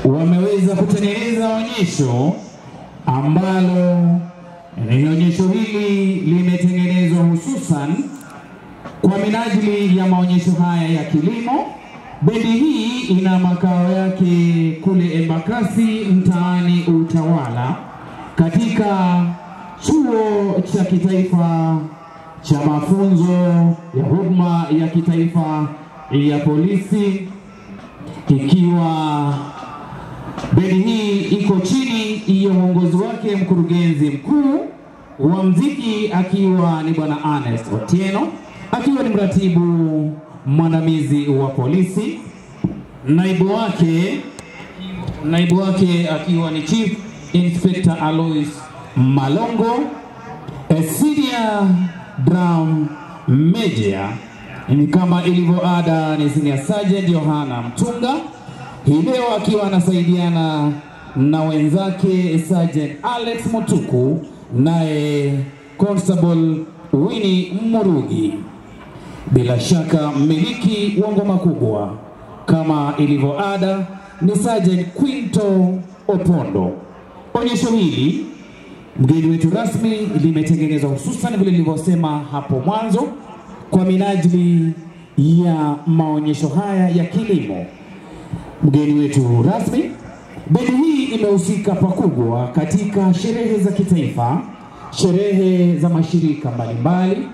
wameweza kutengeneza onyesho ambalo onyesho hili limetengenezwa hususan kwa minajili ya maonyesho haya ya kilimo. Bendi hii ina makao yake kule Embakasi mtaani Utawala katika chuo cha kitaifa cha mafunzo ya huduma ya kitaifa ya polisi, ikiwa bendi hii iko chini ya uongozi wake mkurugenzi mkuu wa muziki akiwa ni Bwana Ernest Otieno, akiwa ni mratibu mwandamizi wa polisi, naibu wake akiwa ni Chief Inspector Alois Malongo, Senior Drum Major ni kama ilivyo ada ni Senior Sergeant Yohana Mtunga, hii leo akiwa anasaidiana na wenzake Sergeant Alex Mutuku naye Constable Winnie Murugi. Bila shaka mmiliki wa ngoma kubwa kama ilivyo ada ni Sergeant Quinto Opondo. Onyesho hili mgeni wetu rasmi limetengenezwa hususan vile nilivyosema hapo mwanzo kwa minajili ya maonyesho haya ya kilimo. Mgeni wetu rasmi, bendi hii imehusika pakubwa katika sherehe za kitaifa, sherehe za mashirika mbalimbali,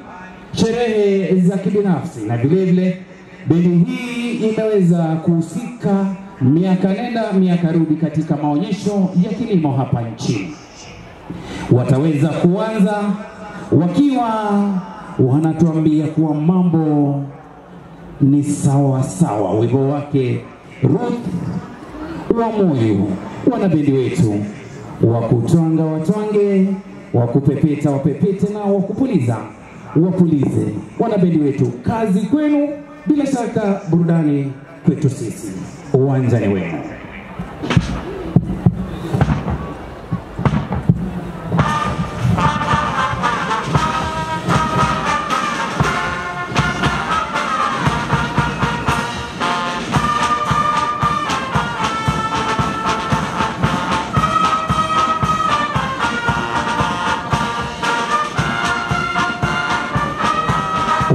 sherehe za kibinafsi, na vile bendi hii imeweza kuhusika miaka nenda miaka rudi katika maonyesho ya kilimo hapa nchini. Wataweza kuanza wakiwa wanatuambia kuwa mambo ni sawa sawa. Wimbo wake Ruth wa moyo, wanabendi wetu wakutwanga watwange, wakupepeta wapepete, na wakupuliza wapulize. Wanabendi wetu, kazi kwenu, bila shaka burudani kwetu sisi. Uwanjani wenu.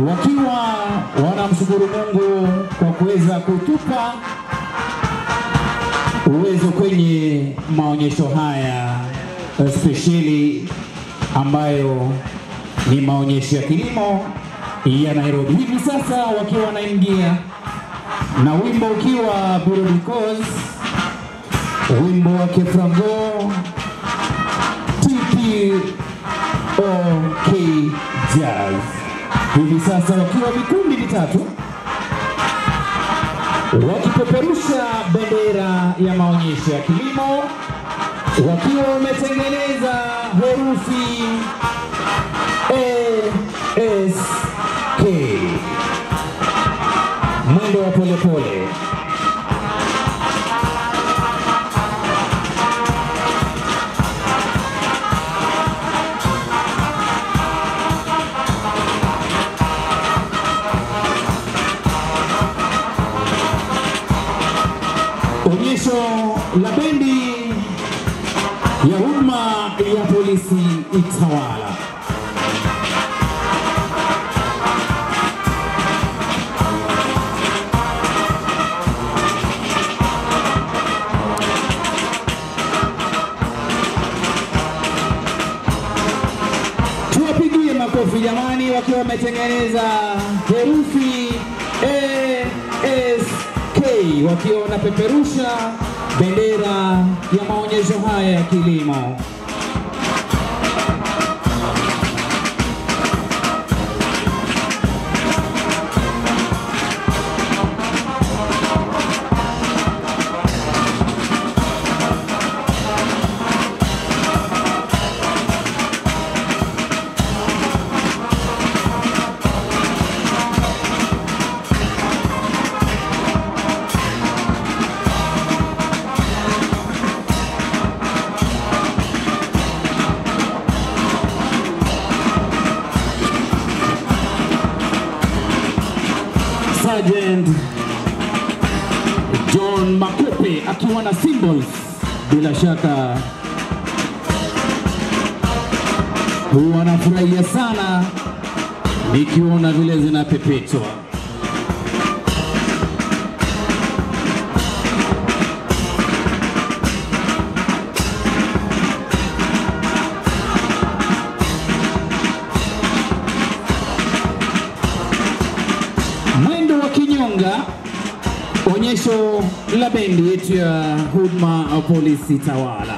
Wakiwa wanamshukuru Mungu kwa kuweza kutupa uwezo kwenye maonyesho haya speciali ambayo ni maonyesho ya kilimo ya Nairobi. Hivi sasa wakiwa wanaingia na wimbo ukiwa Bureau Cause, wimbo wake Frango TPOK Jazz. Hivi sasa wakiwa vikundi vitatu wakipeperusha bendera ya maonyesho ya kilimo, wakiwa wametengeneza herufi ASK, mwendo wa polepole. Onyesho la bendi ya huduma ya polisi Utawala. Tuwapigie makofi jamani, wakiwa wametengeneza herufi ASK, wakiwa wanapeperusha bendera ya maonyesho haya ya kilimo. Sergeant John Makupe wakiwa na symbols, bila shaka wanafurahia sana nikiona vile zinapepetwa. Mwendo wa kinyonga, onyesho la bendi yetu ya huduma polisi Tawala.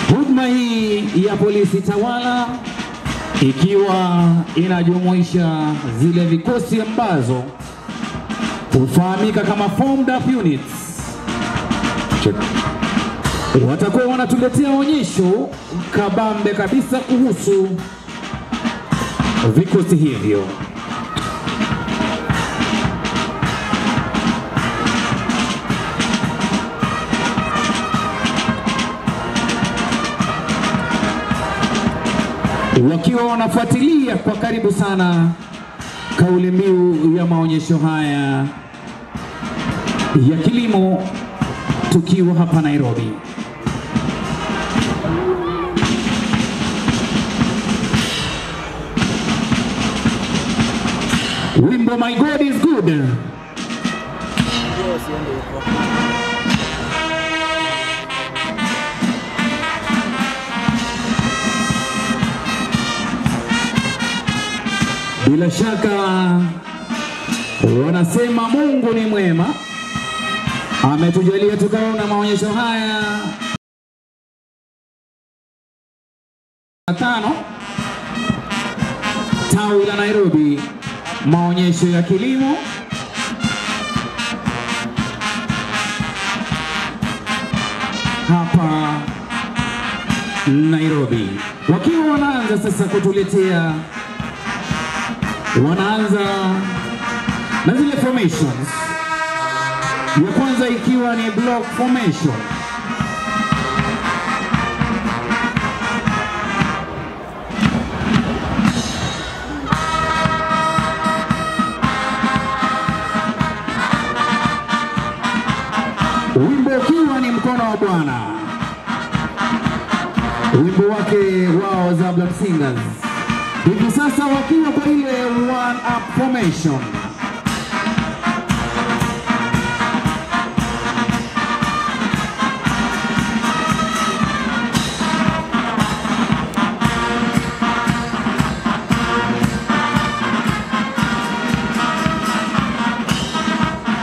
Huduma hii ya polisi Tawala ikiwa inajumuisha zile vikosi ambazo hufahamika kama formed up units, watakuwa wanatuletea onyesho kabambe kabisa kuhusu vikosi hivyo. Wakiwa wanafuatilia kwa karibu sana kauli mbiu ya maonyesho haya ya kilimo tukiwa hapa Nairobi. Wimbo My God is Good. Bila shaka wanasema Mungu ni mwema, ametujalia tukaona maonyesho haya 5 tawi la Nairobi, maonyesho ya kilimo hapa Nairobi. Wakiwa wanaanza sasa kutuletea, wanaanza na zile formations. Ya kwanza ikiwa ni block formation. Wimbo ukiwa ni Mkono wa Bwana, wimbo wake wao Zablon Singers. Hivi sasa wakiwa kwa ile one up formation.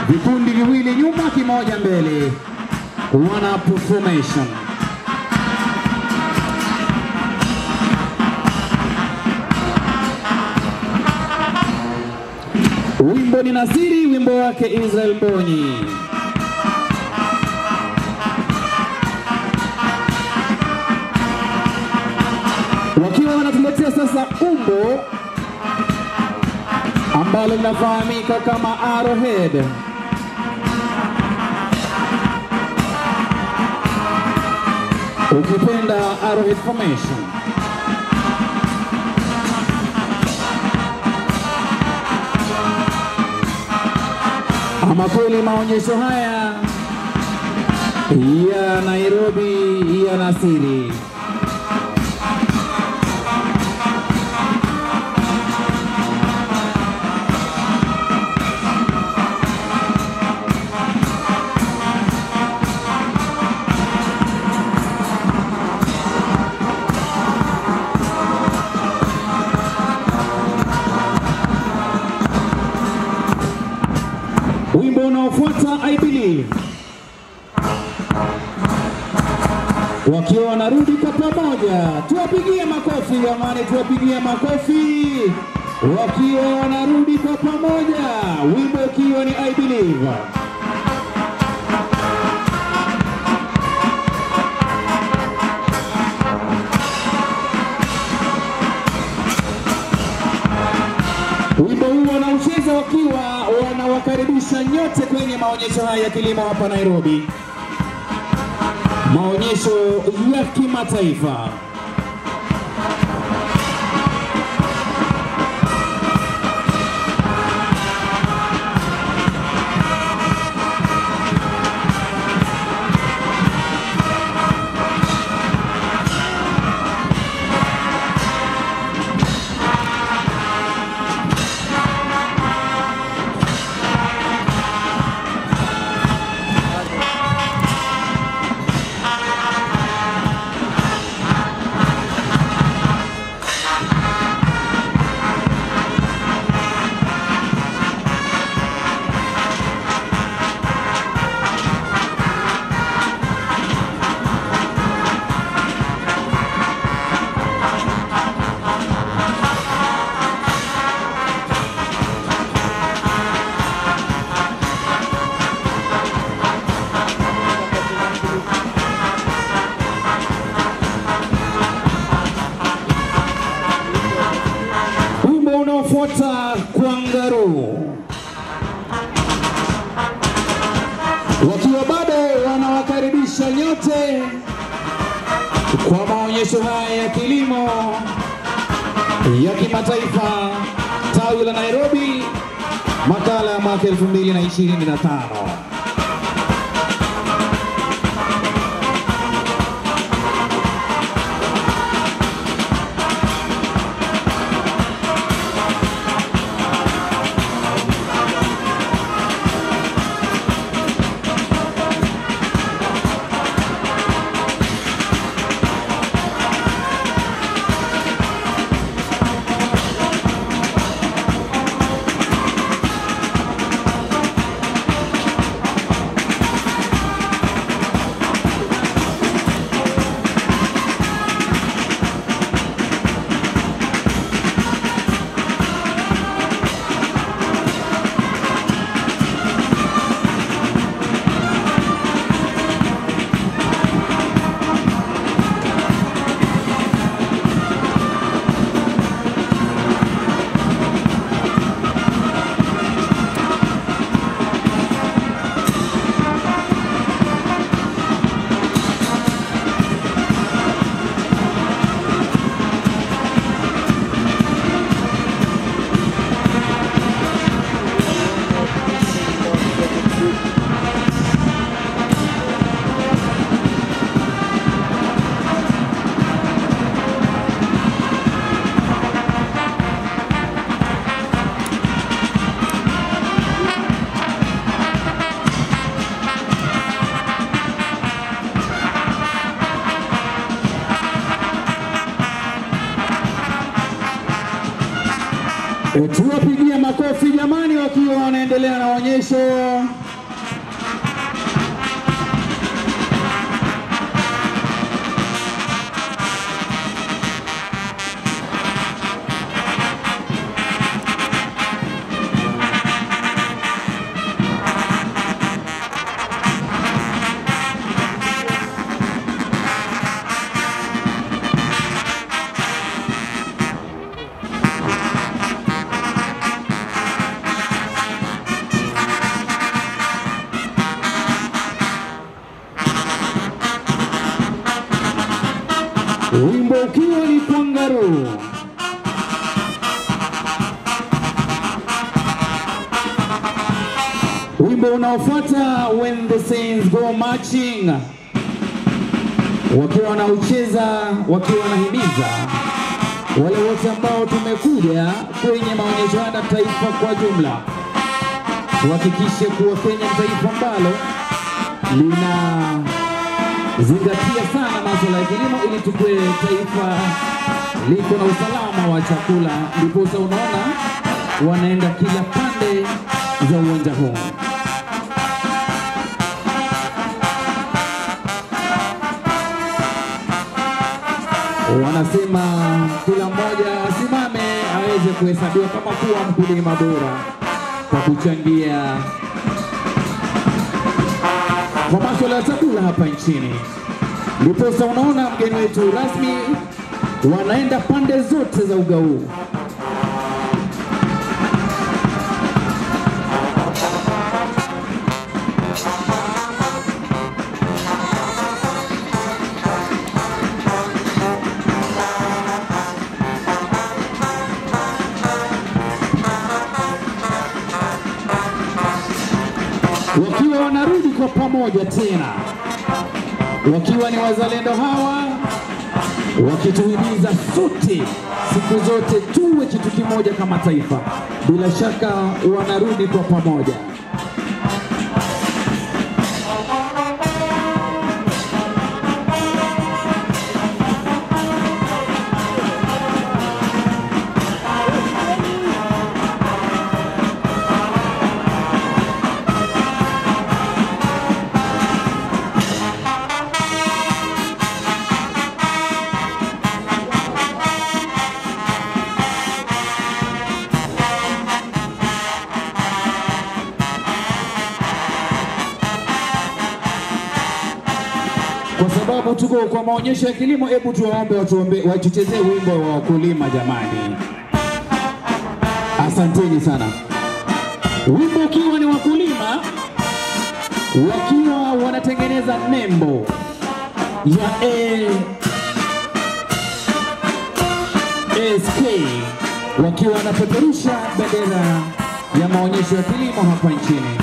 Vikundi viwili nyuma, kimoja mbele. One up formation. Wimbo ni Nasiri, wimbo wake Israel Mbonyi. Wakiwa wanatuletea sasa umbo ambalo linafahamika kama Arrowhead. Ukipenda Arrowhead formation. Ama kweli maonyesho haya ya Nairobi ya Nasiri. Wimbo unaofuata I Believe, wakiwa wanarudi kwa pamoja. Tuwapigie makofi jamani, tuwapigie makofi. Wakiwa wanarudi kwa pamoja, wimbo ukiwa ni I Believe. Wimbo huu wanaucheza wakiwa wanawakaribisha nyote kwenye maonyesho haya ya kilimo hapa Nairobi. Maonyesho ya kimataifa. Unaofuata Kwangaru, wakiwa bado wanawakaribisha nyote kwa maonyesho haya ya kilimo ya kimataifa tawi la Nairobi, makala ya mwaka 2025. Tuwapigie makofi jamani, wakiwa wanaendelea na onyesho. Wimbo ukiwa ni Kwangaru. Wimbo unaofuata When the Saints Go Marching, wakiwa wanaucheza, wakiwa wanahimiza wale wote ambao tumekuja kwenye maonyesho ya taifa kwa jumla, tuhakikishe kuwa Kenya ni taifa ambalo zingatia sana masuala ya kilimo ili tukue taifa liko na usalama wa chakula. Ndipo unaona wanaenda kila pande za uwanja huu. Wanasema kila mmoja asimame aweze kuhesabiwa kama kuwa mkulima bora kwa kuchangia kwa masuala ya chakula hapa nchini. Ndipo sasa unaona mgeni wetu rasmi wanaenda pande zote za uga huu. Wakiwa wanarudi kwa pamoja tena, wakiwa ni wazalendo hawa, wakituhimiza sote siku zote tuwe kitu kimoja kama taifa. Bila shaka wanarudi kwa pamoja. Kwa sababu tuko kwa maonyesho ya kilimo, hebu tuwaombe watuchezee wimbo wa wakulima jamani. Asanteni sana. Wimbo ukiwa ni wakulima wakiwa wanatengeneza nembo ya ASK, wakiwa wanapeperusha bendera ya maonyesho ya kilimo hapa nchini.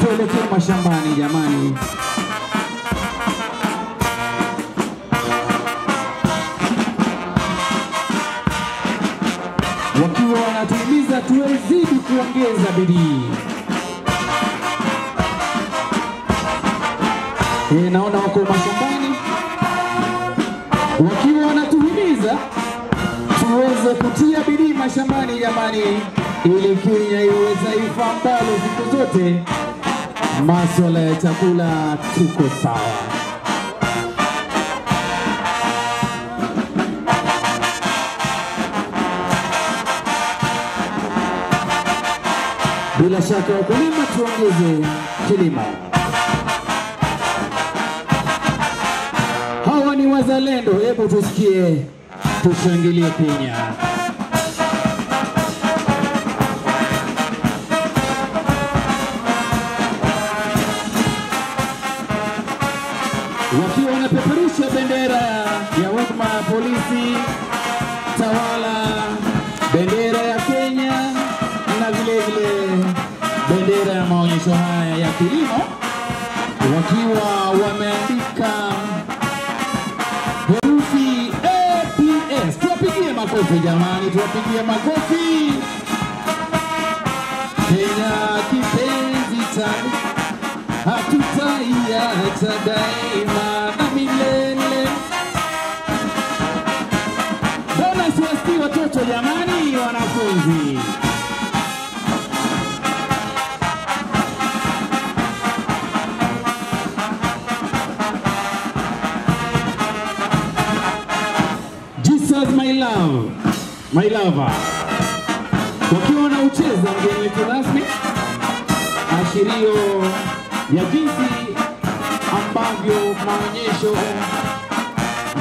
Tuelekee mashambani jamani. Wakiwa wanatuhimiza tuwezidi kuongeza bidii. Naona wako mashambani wakiwa wanatuhimiza tuweze kutia bidii mashambani jamani, ili Kenya iwe taifa ambalo siku zote masuala ya chakula tuko sawa. Bila shaka wakulima tuongeze kilimo. Hawa ni wazalendo, hebu tusikie, tushangilie Kenya. Wakiwa wanapeperusha bendera ya huduma ya polisi tawala, bendera ya Kenya na vile vile bendera ya maonyesho haya ya kilimo, wakiwa wameandika herufi APS. Tuwapigie makofi jamani, tuwapigie makofi. Kenya kipenzi changu, hatutaiacha daima na milele. Mbona siwasikii watoto jamani, wanafunzi? Jesus my love, my lover. Wakiwa wanaucheza mgeni wetu rasmi, ashirio ya jinsi ambavyo maonyesho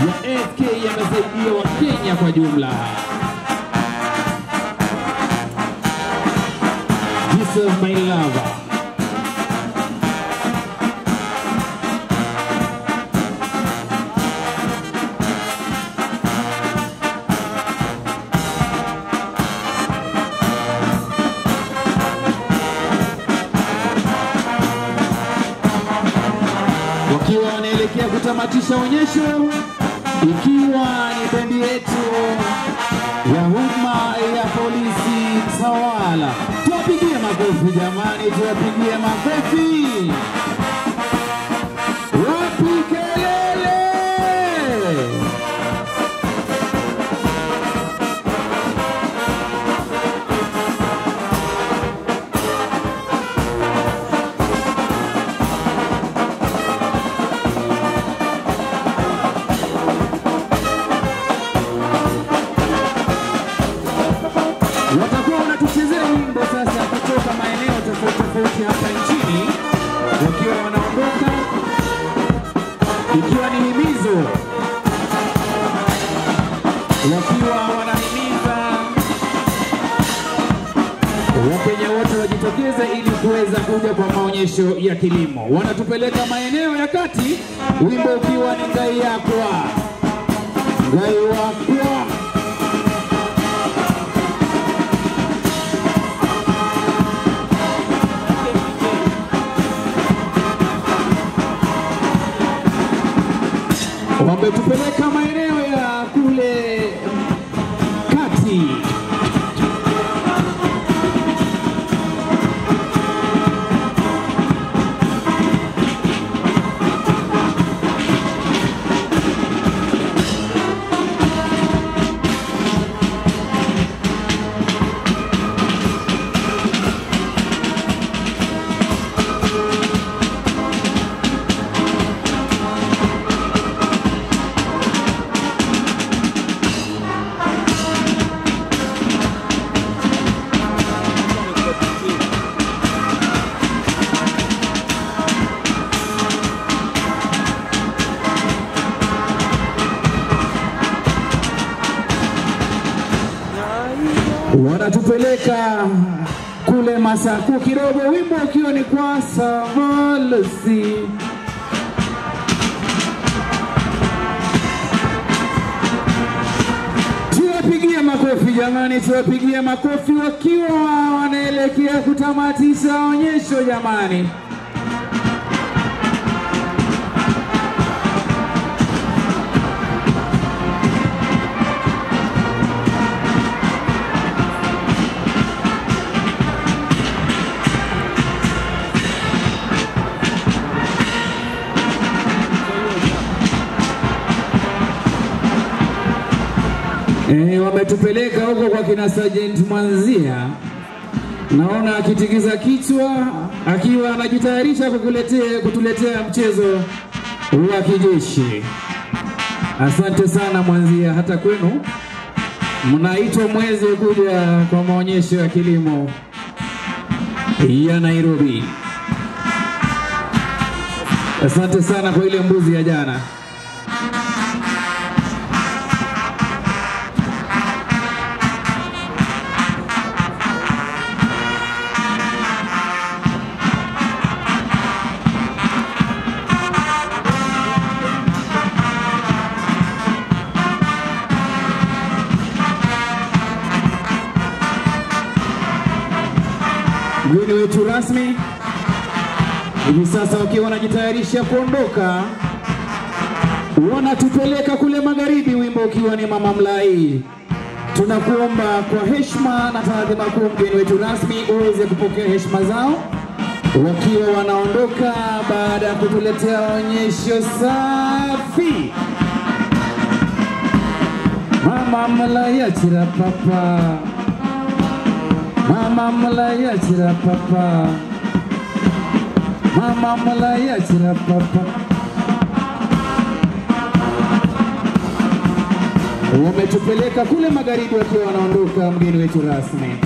ya ASK yamesaidia wa Kenya kwa jumla. Jesus my lover. Wakiwa wanaelekea kutamatisha onyesho, ikiwa ni bendi yetu ya huduma ya polisi tawala. Tuwapigie makofi jamani, tuwapigie makofi. Wapi kelele? watakuwa wanatuchezea wimbo sasa kutoka maeneo tofauti tofauti hapa nchini, wakiwa wanaondoka, ikiwa ni himizo, wakiwa wanahimiza Wakenya wote wajitokeze ili kuweza kuja kwa maonyesho ya kilimo. Wanatupeleka maeneo ya kati, wimbo ukiwa ni Ngai Yakwa, Ngai Wakwa. Wametupeleka maeneo ya kule kati. Wanatupeleka kule Masaku kidogo, wimbo ukiwa ni kwa Savolsi. Tuwapigie makofi jamani, tuwapigie makofi wakiwa wanaelekea kutamatisha onyesho jamani. Wametupeleka huko kwa kina Sergeant Mwanzia. Naona akitigiza kichwa akiwa anajitayarisha kutuletea mchezo wa kijeshi. Asante sana Mwanzia, hata kwenu mnaitwa mwezi kuja kwa maonyesho ya kilimo ya Nairobi. Asante sana kwa ile mbuzi ya jana. Mgeni wetu rasmi hivi sasa wakiwa wanajitayarisha kuondoka, wanatupeleka kule magharibi, wimbo ukiwa ni Mama Mlai. Tunakuomba kwa heshima na taadhima kuu mgeni wetu rasmi uweze kupokea heshima zao wakiwa wanaondoka baada ya kutuletea onyesho safi. Mama Mlai achira papa, Mama Mlai achira papa, Mama Mlai achira papa. Wametupeleka kule magharibi wakiwa wanaondoka mgeni wetu rasmi.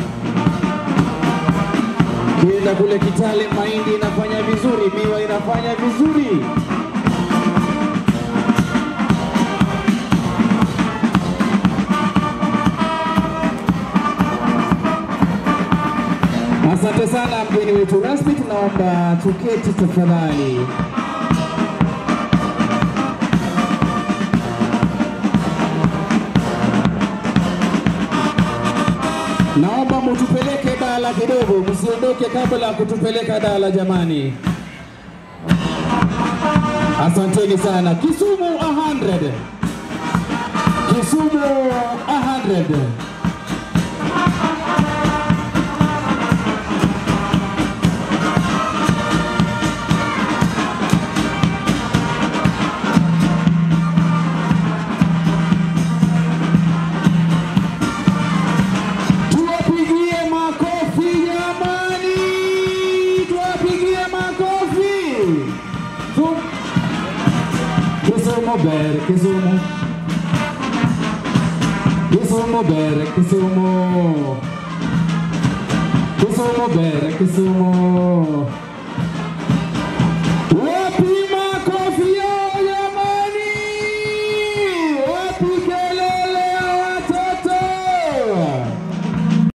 Kienda kule Kitale, mahindi inafanya vizuri, miwa inafanya vizuri. Asante sana mgeni wetu rasmi, tunaomba tuketi tafadhali. Naomba mutupeleke dala kidogo, msiondoke kabla kutupeleka dala jamani. Asanteni sana. Kisumu 100. Kisumu 100. Kisumu bere, Kisumu. Kisumu.